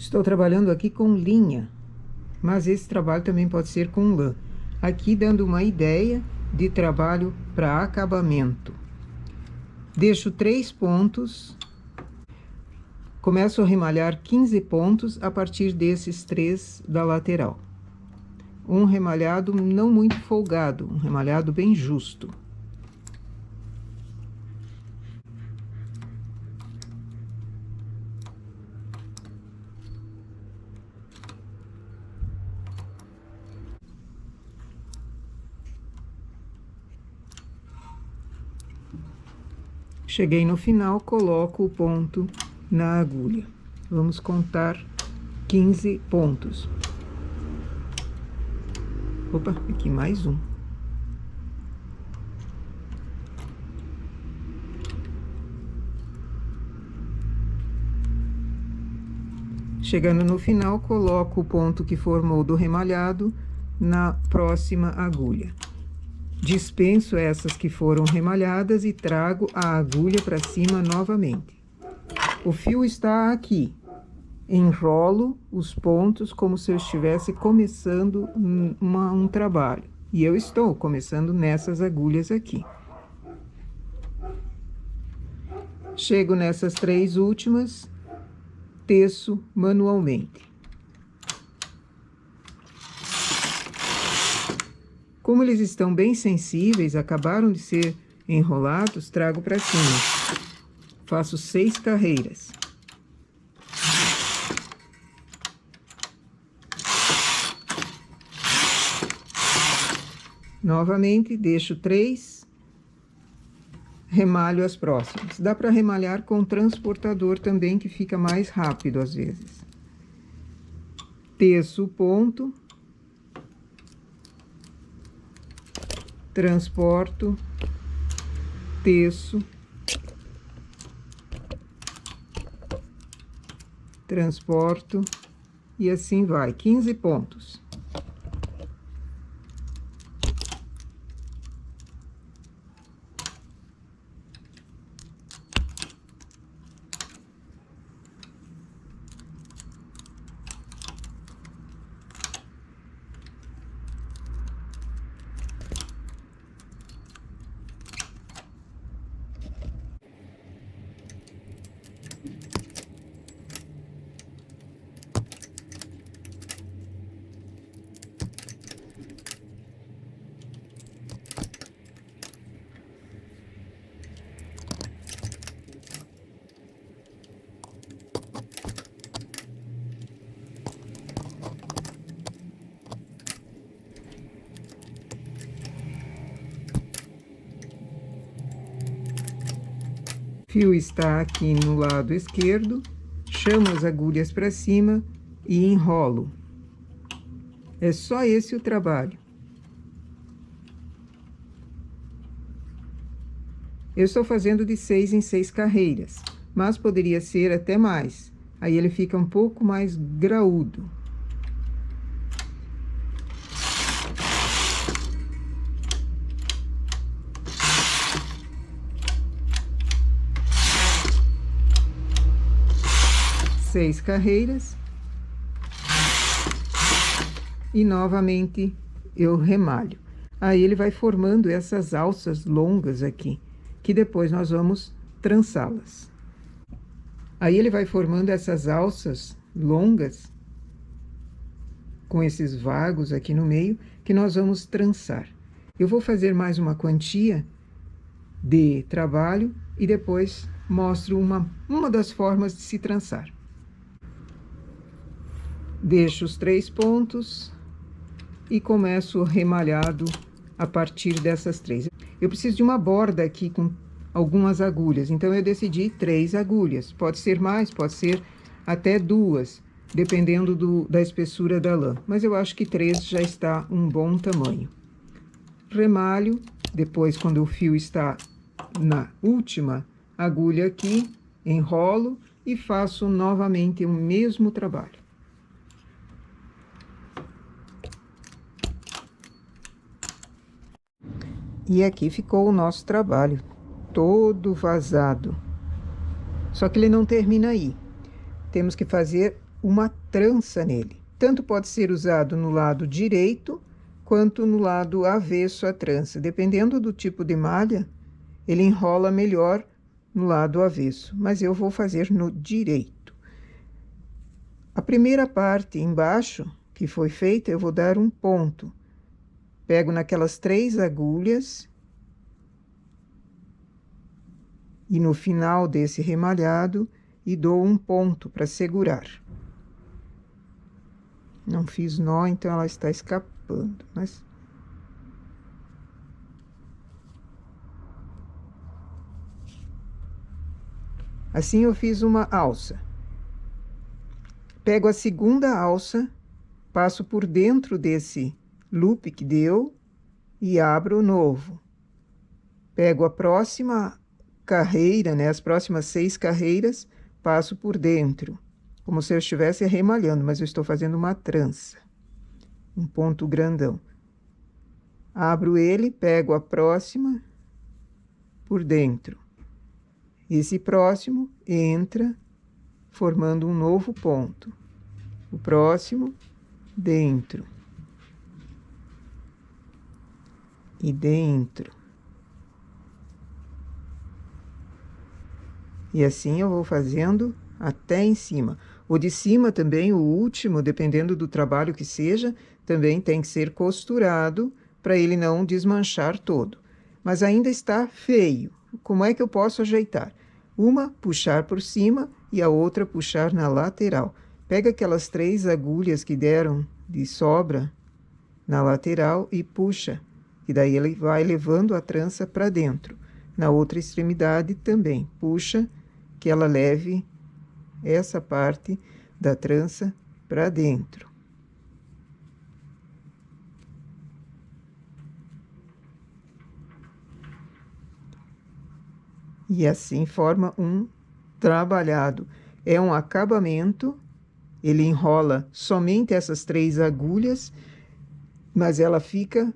Estou trabalhando aqui com linha, mas esse trabalho também pode ser com lã. Aqui dando uma ideia de trabalho para acabamento. Deixo 3 pontos, começo a remalhar 15 pontos a partir desses 3 da lateral. Um remalhado não muito folgado, um remalhado bem justo. Cheguei no final, coloco o ponto na agulha. Vamos contar 15 pontos. Opa, aqui mais um. Chegando no final, coloco o ponto que formou do remalhado na próxima agulha. Dispenso essas que foram remalhadas e trago a agulha para cima novamente. O fio está aqui. Enrolo os pontos como se eu estivesse começando um trabalho. E eu estou começando nessas agulhas aqui. Chego nessas 3 últimas, teço manualmente. Como eles estão bem sensíveis, acabaram de ser enrolados, trago para cima. Faço 6 carreiras. Novamente, deixo 3, remalho as próximas. Dá para remalhar com transportador também, que fica mais rápido às vezes. Teço o ponto. Transporto, teço, transporto e assim vai, 15 pontos. Fio está aqui no lado esquerdo, chamo as agulhas para cima e enrolo. É só esse o trabalho. Eu estou fazendo de 6 em 6 carreiras, mas poderia ser até mais. Aí ele fica um pouco mais graúdo. Seis carreiras e novamente eu remalho. Aí ele vai formando essas alças longas aqui, que depois nós vamos trançá-las. Aí ele vai formando essas alças longas com esses vagos aqui no meio, que nós vamos trançar. Eu vou fazer mais uma quantia de trabalho e depois mostro uma das formas de se trançar. Deixo os 3 pontos e começo o remalhado a partir dessas 3. Eu preciso de uma borda aqui com algumas agulhas, então eu decidi 3 agulhas. Pode ser mais, pode ser até 2, dependendo da espessura da lã. Mas eu acho que 3 já está um bom tamanho. Remalho, depois quando o fio está na última agulha aqui, enrolo e faço novamente o mesmo trabalho. E aqui ficou o nosso trabalho, todo vazado. Só que ele não termina aí. Temos que fazer uma trança nele. Tanto pode ser usado no lado direito, quanto no lado avesso à trança. Dependendo do tipo de malha, ele enrola melhor no lado avesso, mas eu vou fazer no direito. A primeira parte embaixo, que foi feita, eu vou dar um ponto. Pego naquelas 3 agulhas e no final desse remalhado e dou um ponto para segurar. Não fiz nó, então ela está escapando, mas... Assim eu fiz uma alça. Pego a segunda alça, passo por dentro desse loop que deu e abro o novo. Pego a próxima carreira, né, as próximas 6 carreiras, passo por dentro, como se eu estivesse remalhando, mas eu estou fazendo uma trança, um ponto grandão. Abro ele, pego a próxima por dentro. Esse próximo entra, formando um novo ponto. O próximo, dentro. E dentro. E assim eu vou fazendo até em cima. O de cima também, o último, dependendo do trabalho que seja, também tem que ser costurado para ele não desmanchar todo. Mas ainda está feio. Como é que eu posso ajeitar? Uma, puxar por cima e a outra puxar na lateral. Pega aquelas 3 agulhas que deram de sobra na lateral e puxa, e daí ele vai levando a trança para dentro. Na outra extremidade também, puxa, que ela leve essa parte da trança para dentro. E assim forma um trabalhado. É um acabamento, ele enrola somente essas 3 agulhas, mas ela fica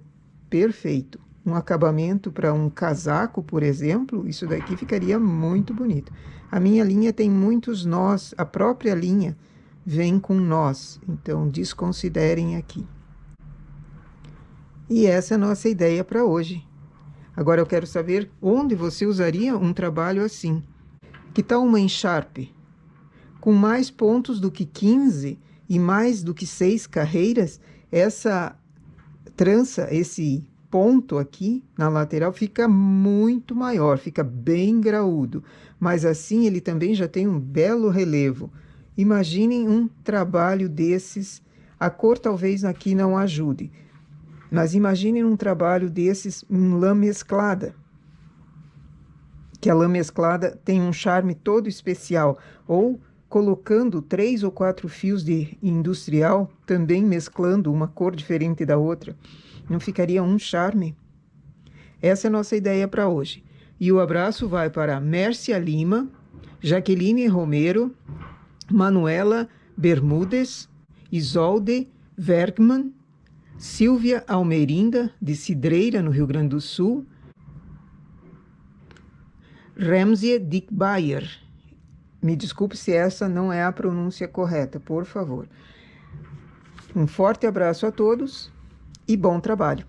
perfeito. Um acabamento para um casaco, por exemplo, isso daqui ficaria muito bonito. A minha linha tem muitos nós, a própria linha vem com nós, então desconsiderem aqui. E essa é a nossa ideia para hoje. Agora eu quero saber onde você usaria um trabalho assim. Que tal uma encharpe? Com mais pontos do que 15 e mais do que 6 carreiras, essa trança, esse ponto aqui na lateral fica muito maior, fica bem graúdo. Mas assim ele também já tem um belo relevo. Imaginem um trabalho desses, a cor talvez aqui não ajude, mas imaginem um trabalho desses em lã mesclada. Que a lã mesclada tem um charme todo especial, ou colocando 3 ou 4 fios de industrial, também mesclando uma cor diferente da outra, não ficaria um charme? Essa é a nossa ideia para hoje. E o abraço vai para Mércia Lima, Jaqueline Romero, Manuela Bermudes, Isolde Bergman, Silvia Almerinda, de Cidreira, no Rio Grande do Sul, Ramsie Dickbayer. Me desculpe se essa não é a pronúncia correta, por favor. Um forte abraço a todos e bom trabalho!